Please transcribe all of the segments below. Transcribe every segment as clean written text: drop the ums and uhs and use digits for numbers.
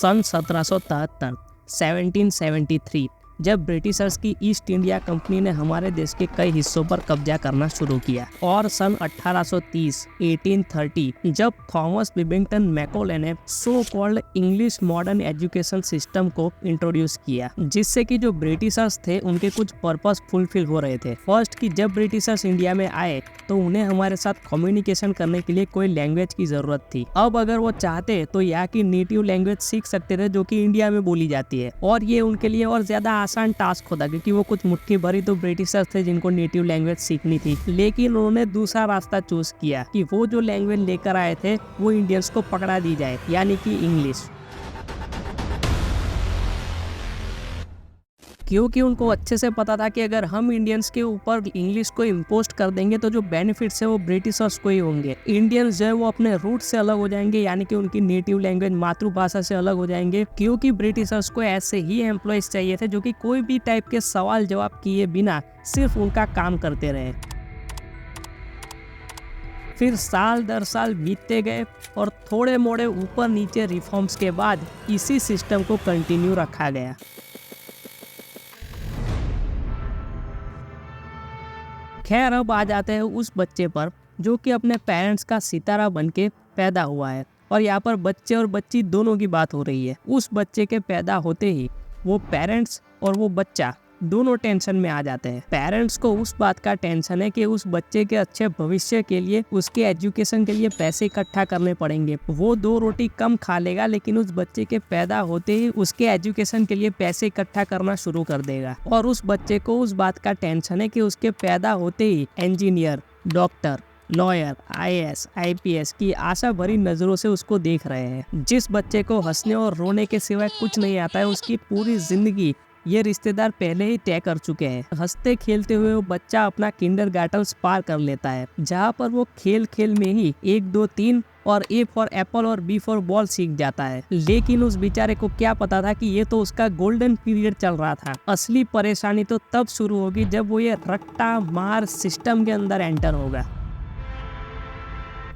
सन 1773 1773 जब ब्रिटिशर्स की east India company ने हमारे देश के कई हिस्सों पर कब्जा करना शुरू किया, और सन 1830 1830 जब थॉमस विबिंगटन मैकोले ने so called English modern education system को इंट्रोड्यूस किया, जिससे कि जो ब्रिटिशर्स थे उनके कुछ पर्पस फुलफिल हो रहे थे। फर्स्ट कि जब ब्रिटिशर्स इंडिया में आए तो उन्हें हमारे साथ कम्युनिकेशन करने के लिए कोई लैंग्वेज की जरूरत थी। अब अगर वो चाहते तो यहाँ की नेटिव लैंग्वेज सीख सकते थे जो कि इंडिया में बोली जाती है, और ये उनके लिए और ज्यादा आसान टास्क होता, क्योंकि वो कुछ मुट्ठी भरी तो ब्रिटिशर्स थे जिनको नेटिव लैंग्वेज सीखनी थी। लेकिन उन्होंने दूसरा रास्ता चूज किया कि वो जो लैंग्वेज लेकर आए थे वो इंडियंस को पकड़ा दी जाए, यानी कि इंग्लिश। क्योंकि उनको अच्छे से पता था कि अगर हम इंडियंस के ऊपर इंग्लिश को इम्पोस्ट कर देंगे तो जो बेनिफिट्स है वो ब्रिटिशर्स को ही होंगे। इंडियंस जो है वो अपने रूट से अलग हो जाएंगे, यानी कि उनकी नेटिव लैंग्वेज मातृभाषा से अलग हो जाएंगे, क्योंकि ब्रिटिशर्स को ऐसे ही एम्प्लॉयज चाहिए थे जो कि कोई भी टाइप के सवाल जवाब किए बिना सिर्फ उनका काम करते रहे। फिर साल दर साल बीतते गए और थोड़े मोड़े ऊपर नीचे रिफॉर्म्स के बाद इसी सिस्टम को कंटिन्यू रखा गया। खैर, अब आ जाते हैं उस बच्चे पर जो कि अपने पेरेंट्स का सितारा बनके पैदा हुआ है, और यहाँ पर बच्चे और बच्ची दोनों की बात हो रही है। उस बच्चे के पैदा होते ही वो पेरेंट्स और वो बच्चा दोनों टेंशन में आ जाते हैं। पेरेंट्स को उस बात का टेंशन है कि उस बच्चे के अच्छे भविष्य के लिए, उसके एजुकेशन के लिए पैसे इकट्ठा करने पड़ेंगे। वो 2 रोटी कम खा लेगा, लेकिन उस बच्चे के पैदा होते ही उसके एजुकेशन के लिए पैसे इकट्ठा करना शुरू कर देगा। और उस बच्चे को उस बात का टेंशन है कि उसके पैदा होते ही engineer, doctor, lawyer, IAS, IPS की आशा भरी नजरों से उसको देख रहे हैं। जिस बच्चे को हंसने और रोने के सिवाय कुछ नहीं आता है, उसकी पूरी जिंदगी ये रिश्तेदार पहले ही तय कर चुके हैं। हंसते खेलते हुए वो बच्चा अपना किंडरगार्टन पार कर लेता है, जहाँ पर वो खेल खेल में ही 1 2 3 और A फॉर एप्पल और B फॉर बॉल सीख जाता है। लेकिन उस बेचारे को क्या पता था कि ये तो उसका गोल्डन पीरियड चल रहा था। असली परेशानी तो तब शुरू होगी जब वो ये रट्टा मार सिस्टम के अंदर एंटर होगा।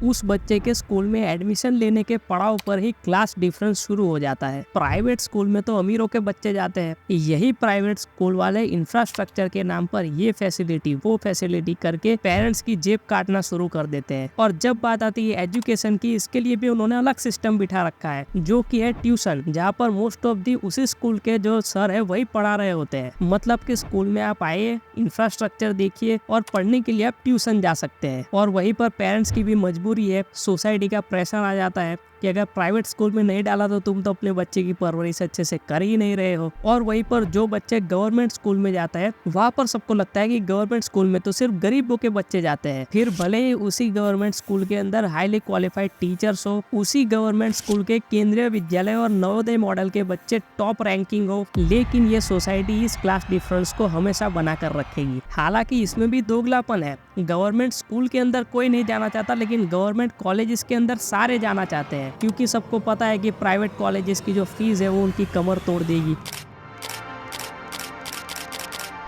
उस बच्चे के स्कूल में एडमिशन लेने के पड़ाव पर ही क्लास डिफरेंस शुरू हो जाता है। प्राइवेट स्कूल में तो अमीरों के बच्चे जाते हैं, यही प्राइवेट स्कूल वाले इंफ्रास्ट्रक्चर के नाम पर ये फैसिलिटी वो फैसिलिटी करके पेरेंट्स की जेब काटना शुरू कर देते हैं। और जब बात आती है एजुकेशन की, इसके लिए भी उन्होंने अलग सिस्टम बिठा रखा है, जो कि है ट्यूशन, जहाँ पर मोस्ट ऑफ दी उसी स्कूल के जो सर है वही पढ़ा रहे होते हैं। मतलब कि स्कूल में आप आइए, इंफ्रास्ट्रक्चर देखिए, और पढ़ने के लिए आप ट्यूशन जा सकते हैं। और वहीं पर पेरेंट्स की भी मजबूरी है, सोसाइटी का प्रेशर आ जाता है कि अगर प्राइवेट स्कूल में नहीं डाला तो तुम तो अपने बच्चे की परवरिश अच्छे से कर ही नहीं रहे हो। और वहीं पर जो बच्चे गवर्नमेंट स्कूल में जाता है, वहाँ पर सबको लगता है कि गवर्नमेंट स्कूल में तो सिर्फ गरीबों के बच्चे जाते हैं। फिर भले ही उसी गवर्नमेंट स्कूल के अंदर हाईली क्वालिफाइड टीचर्स हो, उसी गवर्नमेंट स्कूल के केंद्रीय विद्यालय और नवोदय मॉडल के बच्चे टॉप रैंकिंग हो, लेकिन ये सोसाइटी इस क्लास डिफरेंस को हमेशा बनाकर रखेगी। हालांकि इसमें भी दोगलापन है। गवर्नमेंट स्कूल के अंदर कोई नहीं जाना चाहता, लेकिन गवर्नमेंट कॉलेजेस के अंदर सारे जाना चाहते हैं, क्योंकि सबको पता है कि प्राइवेट कॉलेजेस की जो फीस है वो उनकी कमर तोड़ देगी।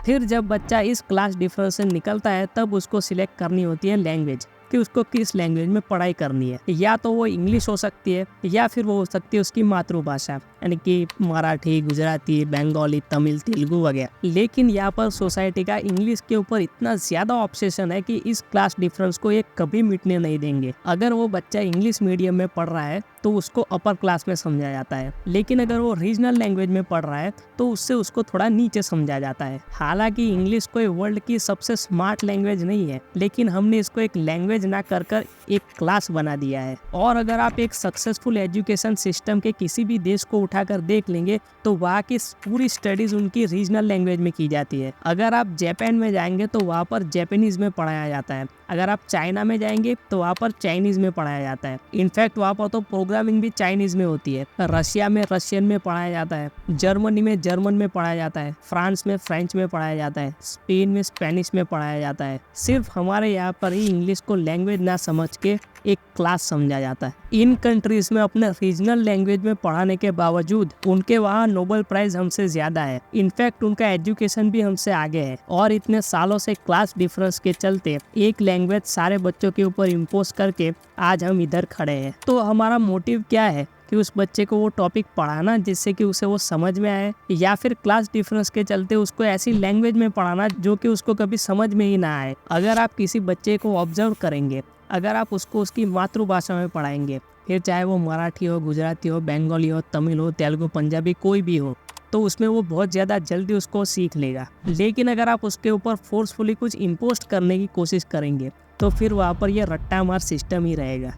फिर जब बच्चा इस क्लास डिफरेंस से निकलता है, तब उसको सिलेक्ट करनी होती है लैंग्वेज, कि उसको किस लैंग्वेज में पढ़ाई करनी है। या तो वो इंग्लिश हो सकती है, या फिर वो हो सकती है उसकी मातृभाषा, यानी कि मराठी, गुजराती, बंगाली, तमिल, तेलुगु वगैरह। लेकिन यहाँ पर सोसाइटी का इंग्लिश के ऊपर इतना ज्यादा ऑब्सेशन है कि इस क्लास डिफरेंस को ये कभी मिटने नहीं देंगे। अगर वो बच्चा इंग्लिश मीडियम में पढ़ रहा है तो उसको अपर क्लास में समझा जाता है, लेकिन अगर वो रीजनल लैंग्वेज में पढ़ रहा है तो उससे उसको थोड़ा नीचे समझा जाता है। हालांकि इंग्लिश कोई वर्ल्ड की सबसे स्मार्ट लैंग्वेज नहीं है, लेकिन हमने इसको एक लैंग्वेज ना कर एक क्लास बना दिया है। और अगर आप एक सक्सेसफुल एजुकेशन सिस्टम के किसी भी देश को उठाकर देख लेंगे तो वहाँ की पूरी स्टडीज उनकी रीजनल लैंग्वेज में की जाती है। अगर आप जापान में जाएंगे तो वहाँ पर जापानीज में पढ़ाया जाता है। अगर आप चाइना में जाएंगे तो वहाँ पर चाइनीज में पढ़ाया जाता है। इनफैक्ट वहाँ पर तो प्रोग्रामिंग भी चाइनीज में होती है। रशिया में रशियन में पढ़ाया जाता है, जर्मनी में जर्मन में पढ़ाया जाता है, फ्रांस में फ्रेंच में पढ़ाया जाता है, स्पेन में स्पेनिश में पढ़ाया जाता है। सिर्फ हमारे यहाँ पर ही इंग्लिश को लैंग्वेज ना समझ के एक क्लास समझा जाता है। इन कंट्रीज में अपने रीजनल लैंग्वेज में पढ़ाने के बावजूद उनके वहाँ नोबेल प्राइज हमसे ज्यादा है। इनफैक्ट उनका एजुकेशन भी हमसे आगे है। और इतने सालों से क्लास डिफरेंस के चलते एक लैंग्वेज सारे बच्चों के ऊपर इम्पोज करके आज हम इधर खड़े हैं। तो हमारा मोटिव क्या है कि उस बच्चे को वो टॉपिक पढ़ाना जिससे कि उसे वो समझ में आए, या फिर क्लास डिफरेंस के चलते उसको ऐसी लैंग्वेज में पढ़ाना जो कि उसको कभी समझ में ही ना आए। अगर आप किसी बच्चे को ऑब्जर्व करेंगे, अगर आप उसको उसकी मातृभाषा में पढ़ाएंगे, फिर चाहे वो मराठी हो, गुजराती हो, बंगाली हो, तमिल हो, तेलुगु, पंजाबी, कोई भी हो, तो उसमें वो बहुत ज़्यादा जल्दी उसको सीख लेगा। लेकिन अगर आप उसके ऊपर फोर्सफुली कुछ इम्पोस्ट करने की कोशिश करेंगे तो फिर वहाँ पर ये रट्टा मार सिस्टम ही रहेगा।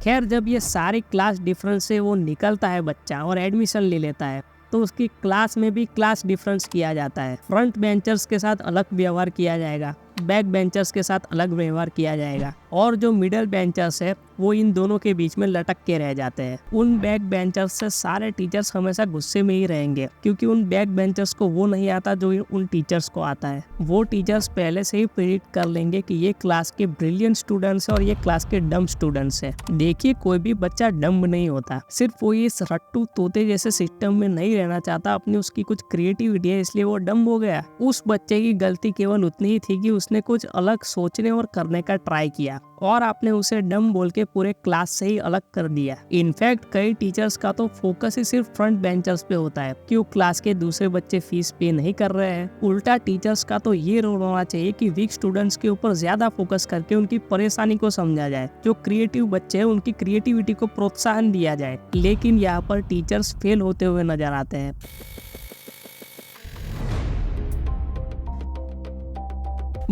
खैर, जब ये सारी क्लास डिफरेंस से वो निकलता है बच्चा और एडमिशन ले लेता है, तो उसकी क्लास में भी क्लास डिफरेंस किया जाता है। फ्रंट बेंचर्स के साथ अलग व्यवहार किया जाएगा, बैक बेंचर्स के साथ अलग व्यवहार किया जाएगा, और जो मिडल बेंचर्स है वो इन दोनों के बीच में लटक के रह जाते हैं। उन बैक बेंचर्स से सारे टीचर्स हमेशा गुस्से में ही रहेंगे, क्योंकि उन बैक बेंचर्स को वो नहीं आता जो उन टीचर्स को आता है। वो टीचर्स पहले से ही प्रेडिक्ट कर लेंगे कि ये क्लास के ब्रिलियंट स्टूडेंट्स है और ये क्लास के डम स्टूडेंट्स है। देखिए, कोई भी बच्चा डम नहीं होता, सिर्फ वो इस रट्टू तोते जैसे सिस्टम में नहीं रहना चाहता, अपनी उसकी कुछ क्रिएटिविटी है इसलिए वो डम हो गया। उस बच्चे की गलती केवल उतनी ही थी कि उसने कुछ अलग सोचने और करने का ट्राई किया, और आपने उसे डम बोल के पूरे क्लास से ही अलग कर दिया। इनफैक्ट कई टीचर्स का तो फोकस ही सिर्फ फ्रंट बेंचर्स पे होता है कि वो क्लास के दूसरे बच्चे फीस पे नहीं कर रहे हैं। उल्टा टीचर्स का तो ये रोल होना चाहिए कि वीक स्टूडेंट्स के ऊपर ज्यादा फोकस करके उनकी परेशानी को समझा जाए, जो क्रिएटिव बच्चे हैं उनकी क्रिएटिविटी को प्रोत्साहन दिया जाए। लेकिन यहाँ पर टीचर्स फेल होते हुए नजर आते हैं।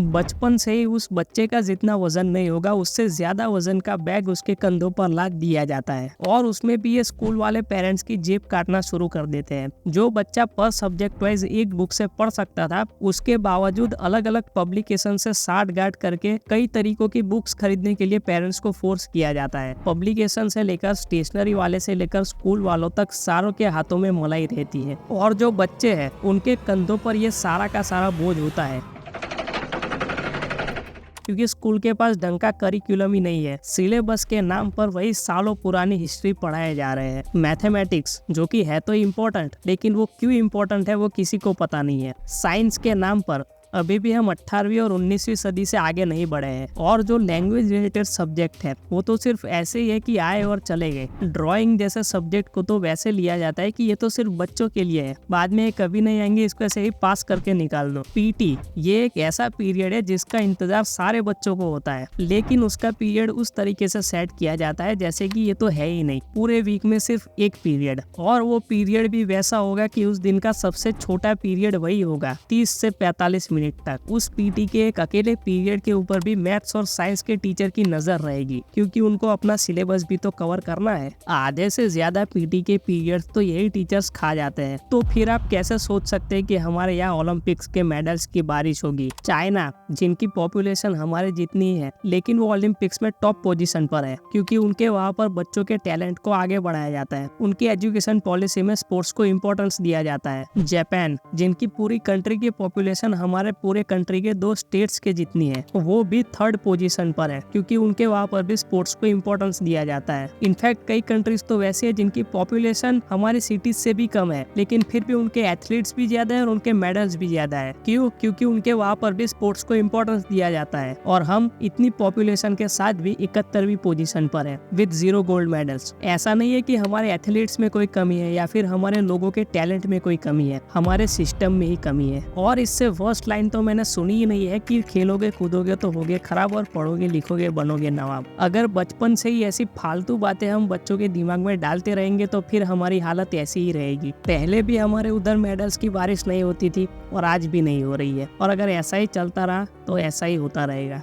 बचपन से ही उस बच्चे का जितना वजन नहीं होगा उससे ज्यादा वजन का बैग उसके कंधों पर लाद दिया जाता है, और उसमें भी ये स्कूल वाले पेरेंट्स की जेब काटना शुरू कर देते हैं। जो बच्चा पर सब्जेक्ट वाइज एक बुक से पढ़ सकता था, उसके बावजूद अलग अलग पब्लिकेशन से साठ गांठ करके कई तरीकों की बुक्स खरीदने के लिए पेरेंट्स को फोर्स किया जाता है। पब्लिकेशन से लेकर स्टेशनरी वाले से लेकर स्कूल वालों तक सारों के हाथों में मलाई रहती है, और जो बच्चे हैं उनके कंधों पर ये सारा का सारा बोझ होता है, क्योंकि स्कूल के पास ढंग का करिकुलम ही नहीं है। सिलेबस के नाम पर वही सालों पुरानी हिस्ट्री पढ़ाए जा रहे हैं। मैथमेटिक्स, जो कि है तो इम्पोर्टेंट, लेकिन वो क्यों इम्पोर्टेंट है वो किसी को पता नहीं है। साइंस के नाम पर अभी भी हम 18वीं और 19वीं सदी से आगे नहीं बढ़े हैं, और जो लैंग्वेज रिलेटेड सब्जेक्ट है वो तो सिर्फ ऐसे ही है कि आए और चले गए। ड्राइंग जैसे सब्जेक्ट को तो वैसे लिया जाता है कि ये तो सिर्फ बच्चों के लिए है, बाद में कभी नहीं आएंगे, इसको ऐसे ही पास करके निकाल दो। पीटी, ये एक ऐसा पीरियड है जिसका इंतजार सारे बच्चों को होता है, लेकिन उसका पीरियड उस तरीके से सेट किया जाता है जैसे कि ये तो है ही नहीं। पूरे वीक में सिर्फ एक पीरियड, और वो पीरियड भी वैसा होगा कि उस दिन का सबसे छोटा पीरियड वही होगा, 30 से 45 मिनट तक। उस पीटी के एक अकेले पीरियड के ऊपर भी मैथ्स और साइंस के टीचर की नजर रहेगी, क्योंकि उनको अपना सिलेबस भी तो कवर करना है। आधे से ज्यादा पीटी के पीरियड तो यही टीचर्स खा जाते हैं। तो फिर आप कैसे सोच सकते हैं कि हमारे यहाँ ओलंपिक्स के मेडल्स की बारिश होगी। चाइना, जिनकी पॉपुलेशन हमारे जितनी है, लेकिन वो ओलंपिक्स में टॉप पोजीशन पर है, क्योंकि उनके वहाँ पर बच्चों के टैलेंट को आगे बढ़ाया जाता है। उनकी एजुकेशन पॉलिसी में स्पोर्ट्स को इम्पोर्टेंस दिया जाता है। जापान, जिनकी पूरी कंट्री की पॉपुलेशन हमारे पूरे कंट्री के 2 स्टेट्स के जितनी है, वो भी 3rd पोजीशन पर है, क्योंकि उनके वहाँ पर भी स्पोर्ट्स को इम्पोर्टेंस दिया जाता है। इनफैक्ट कई कंट्रीज तो वैसे है जिनकी पॉपुलेशन हमारी सिटीज से भी कम है, लेकिन फिर भी उनके एथलीट्स भी ज्यादा है और उनके मेडल्स भी ज्यादा है। क्यों? क्योंकि उनके वहाँ पर भी स्पोर्ट्स को इम्पोर्टेंस दिया जाता है, और हम इतनी पॉपुलेशन के साथ भी 71वीं पोजीशन पर है विद 0 गोल्ड मेडल्स। ऐसा नहीं है कि हमारे एथलीट्स में कोई कमी है या फिर हमारे लोगों के टैलेंट में कोई कमी है, हमारे सिस्टम में ही कमी है। और इससे वर्स्ट लाइन तो मैंने सुनी ही नहीं है कि खेलोगे कूदोगे तो होगे खराब और पढ़ोगे लिखोगे बनोगे नवाब। अगर बचपन से ही ऐसी फालतू बातें हम बच्चों के दिमाग में डालते रहेंगे तो फिर हमारी हालत ऐसी ही रहेगी। पहले भी हमारे उधर मेडल्स की बारिश नहीं होती थी और आज भी नहीं हो रही है, और अगर ऐसा ही चलता रहा तो ऐसा ही होता रहेगा।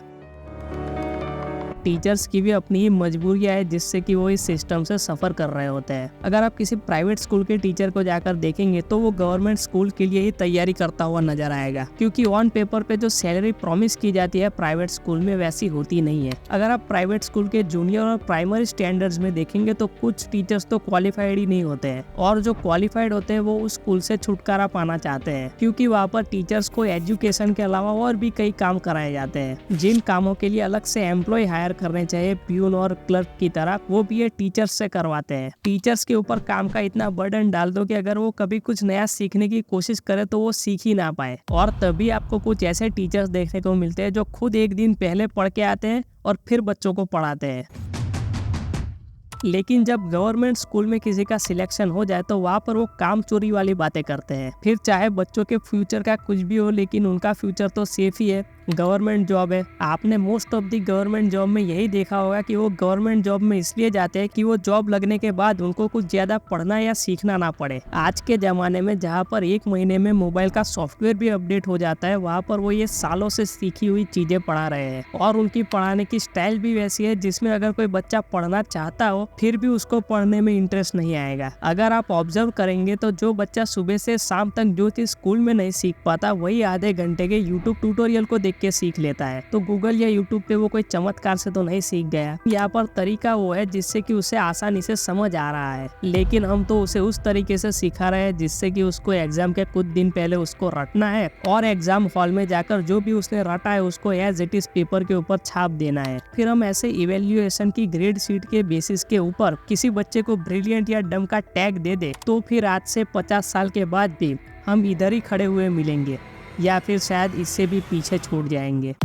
टीचर्स की भी अपनी ही मजबूरियां है जिससे कि वो इस सिस्टम से सफर कर रहे होते हैं। अगर आप किसी प्राइवेट स्कूल के टीचर को जाकर देखेंगे तो वो गवर्नमेंट स्कूल के लिए ही तैयारी करता हुआ नजर आएगा, क्योंकि ऑन पेपर पे जो सैलरी प्रॉमिस की जाती है प्राइवेट स्कूल में वैसी होती नहीं है। अगर आप प्राइवेट स्कूल के जूनियर और प्राइमरी स्टैंडर्ड्स में देखेंगे तो कुछ टीचर्स तो क्वालिफाइड ही नहीं होते हैं, और जो क्वालिफाइड होते हैं वो उस स्कूल से छुटकारा पाना चाहते हैं, क्योंकि वहाँ पर टीचर्स को एजुकेशन के अलावा और भी कई काम कराए जाते हैं, जिन कामों के लिए अलग से एम्प्लॉय हायर करने चाहिए प्यून और क्लर्क की तरह, वो भी ये टीचर्स से करवाते हैं। टीचर्स के ऊपर काम का इतना बर्डन डाल दो कि अगर वो कभी कुछ नया सीखने की कोशिश करे तो वो सीख ही ना पाए। और तभी आपको कुछ ऐसे टीचर्स देखने को मिलते हैं जो खुद एक दिन पहले पढ़ के आते हैं और फिर बच्चों को पढ़ाते हैं। लेकिन जब गवर्नमेंट स्कूल में किसी का सिलेक्शन हो जाए तो वहाँ पर वो काम चोरी वाली बातें करते हैं। फिर चाहे बच्चों के फ्यूचर का कुछ भी हो, लेकिन उनका फ्यूचर तो सेफ ही है, गवर्नमेंट जॉब है। आपने most of the government job में यही देखा होगा कि वो गवर्नमेंट जॉब में इसलिए जाते हैं कि वो जॉब लगने के बाद उनको कुछ ज्यादा पढ़ना या सीखना ना पड़े। आज के जमाने में जहाँ पर एक महीने में मोबाइल का सॉफ्टवेयर भी अपडेट हो जाता है, वहाँ पर वो ये सालों से सीखी हुई चीजें पढ़ा रहे हैं और उनकी पढ़ाने की स्टाइल भी वैसी है जिसमें अगर कोई बच्चा पढ़ना चाहता हो फिर भी उसको पढ़ने में इंटरेस्ट नहीं आएगा। अगर आप ऑब्जर्व करेंगे तो जो बच्चा सुबह से शाम तक जो चीज स्कूल में नहीं सीख पाता वही आधे घंटे के यूट्यूब ट्यूटोरियल को देख के सीख लेता है। तो गूगल या यूट्यूब पे वो कोई चमत्कार से तो नहीं सीख गया। यहाँ पर तरीका वो है जिससे कि उसे आसानी से समझ आ रहा है, लेकिन हम तो उसे उस तरीके से सिखा रहे हैं जिससे कि उसको एग्जाम के कुछ दिन पहले उसको रटना है और एग्जाम हॉल में जाकर जो भी उसने रटा है उसको एज इट इज पेपर के ऊपर छाप देना है। फिर हम ऐसे इवेल्युएशन की ग्रेड शीट के बेसिस के ऊपर किसी बच्चे को ब्रिलियंट या डम का टैग दे दे तो फिर आज से 50 साल के बाद भी हम इधर ही खड़े हुए मिलेंगे या फिर शायद इससे भी पीछे छूट जाएंगे।